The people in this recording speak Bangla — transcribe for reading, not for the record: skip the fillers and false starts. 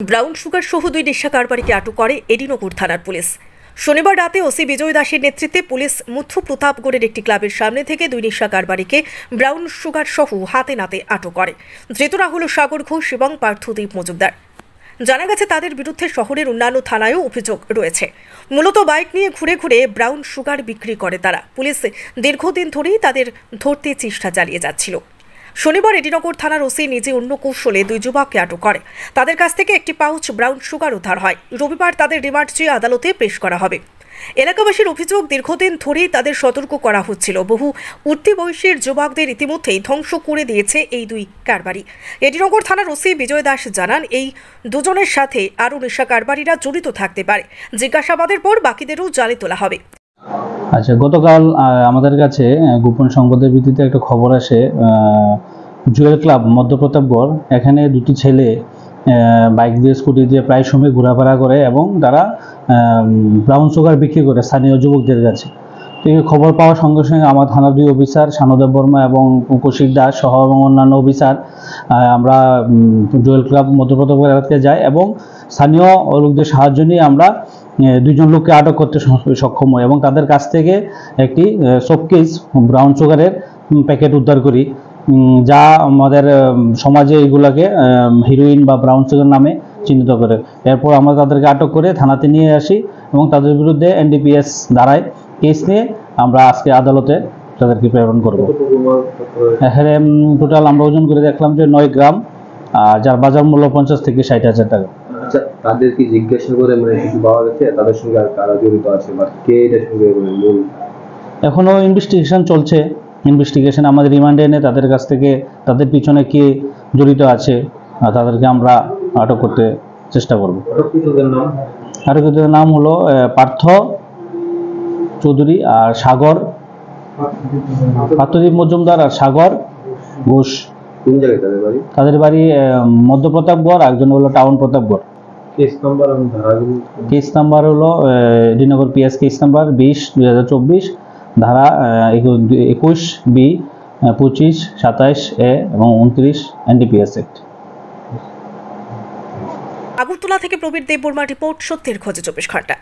ব্রাউন সুগার সহ 2 নেশা কারবারিকে আটক করে এডিনগর থানার পুলিশ। শনিবার রাতে ওসি বিজয় দাসের নেতৃত্বে পুলিশ মধ্য প্রতাপগড়ের একটি ক্লাবের সামনে থেকে 2 নেশা কারবারিকে ব্রাউন সুগার সহ হাতে নাতে আটক করে। ধৃতরা হল সাগর ঘোষ এবং পার্থদীপ মজুমদার। জানা গেছে তাদের বিরুদ্ধে শহরের অন্যান্য থানায়ও অভিযোগ রয়েছে। মূলত বাইক নিয়ে ঘুরে ঘুরে ব্রাউন সুগার বিক্রি করে তারা। পুলিশ দীর্ঘদিন ধরেই তাদের ধরতে চেষ্টা চালিয়ে যাচ্ছিল। শনিবার এডিনগর থানার ওসি নিজে অন্য কৌশলে 2 যুবককে আটক করে। তাদের কাছ থেকে একটি পাউচ ব্রাউন সুগার উদ্ধার হয়। রবিবার তাদের রিমান্ড চেয়ে আদালতে পেশ করা হবে। এলাকাবাসীর অভিযোগ, দীর্ঘদিন ধরেই তাদের সতর্ক করা হচ্ছিল। বহু উঠতি বয়সের যুবকদের ইতিমধ্যেই ধ্বংস করে দিয়েছে এই 2 কারবারি। এডিনগর থানার ওসি বিজয় দাস জানান, এই দুজনের সাথে আরও নেশা কারবারিরা জড়িত থাকতে পারে। জিজ্ঞাসাবাদের পর বাকিদেরও জালে তোলা হবে। আচ্ছা, গতকাল আমাদের কাছে গোপন সংবাদের ভিত্তিতে একটা খবর আসে, জুয়েল ক্লাব মধ্যপ্রতাপগড়, এখানে 2টি ছেলে বাইক দিয়ে স্কুটি দিয়ে প্রায় সময় ঘোরাফেরা করে এবং তারা ব্রাউন সুগার বিক্রি করে স্থানীয় যুবকদের কাছে। তো এই খবর পাওয়ার সঙ্গে সঙ্গে আমার থানার 2 অফিসার সানুদেব বর্মা এবং কৌশিক দাস সহ এবং অন্যান্য অফিসার আমরা জুয়েল ক্লাব মধ্যপ্রতাপগড় এলাকাতে যাই এবং স্থানীয় লোকদের সাহায্য নিয়ে আমরা 2 জন লোককে আটক করতে সক্ষম হই এবং তাদের কাছ থেকে একটি শোকেস ব্রাউন সুগারের প্যাকেট উদ্ধার করি, যা আমাদের সমাজে এগুলাকে হিরোইন বা ব্রাউন সুগার নামে চিহ্নিত করে। এরপর আমরা তাদেরকে আটক করে থানাতে নিয়ে আসি এবং তাদের বিরুদ্ধে NDPS ধারায় কেস নিয়ে আমরা আজকে আদালতে তাদেরকে প্রেরণ করব। এখানে টোটাল আমরা ওজন করে দেখলাম যে 9 গ্রাম, যার বাজার মূল্য 50 থেকে 60,000 টাকা। আচ্ছা, তাদেরকে জিজ্ঞাসা করে কিছু পাওয়া গেছে তাদের সঙ্গে আর কারা জড়িত আছে বা কে এটার সঙ্গে মূল? এখনো ইনভেস্টিগেশন চলছে। ইনভেস্টিগেশন আমাদের রিমান্ডে এনে তাদের কাছ থেকে তাদের পিছনে কে জড়িত আছে তাদেরকে আমরা আটক করতে চেষ্টা করব। আটককৃতদের নাম হলো পার্থ চৌধুরী আর সাগর, পার্থদীপ মজুমদার আর সাগর ঘোষ। কোন জায়গায় তাদের বাড়ি? তাদের বাড়ি মধ্য প্রতাপগড়, একজন হলো টাউন প্রতাপগড়। কেস নাম্বার এবং ধারাগুলো? কেস নাম্বার হলো এডিনগর PS কেস নাম্বার 20/2024, ধারা 21B, 25, 27A এবং 29 NDPS অ্যাক্ট। আগরতলা থেকে প্রবীর দেববর্মা রিপোর্ট, সত্যের খোঁজে 24 ঘন্টা।